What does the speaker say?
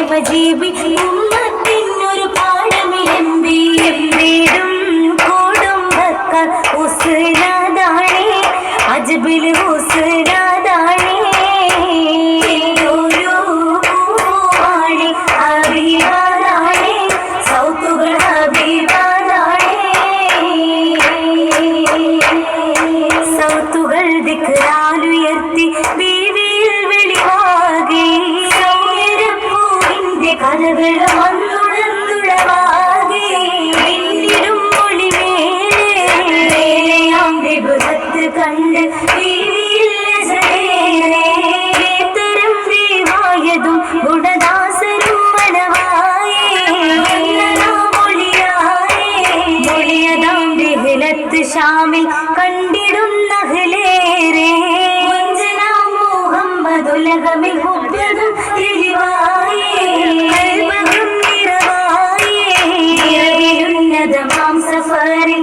മജീബി ഉമ്മത്തിനൊരു പാടമിലമ്പി വീടും കൂടുംബക്കാർ ഹുസ്നാദാണേ അജ്ബിൽ ഹുസ്നാദാണേ ഹബീബാണേ സൗത്തുകൾ ഹബീബാണേ സൗത്തുകൾ ദിക്റാലുയർത്തി ബീവിയിൽ വെളിവാകി കഥകൾ വന്നുഴന്നുഴവാകെ എന്നിടും മൊഴിമേലെയാം വിഭുതത്ത് കണ്ട് തരം ദീവായതും ഗുണദാസരും മനവായേ മൊഴിയതാം വിഹിലത്ത് ഷാമിൽ കണ്ടിടുന്ന ഹലേറെ മുഹമ്മദുലഹമിൽ ഹുബ്ബതും തെളിവായേ സഫറിൽ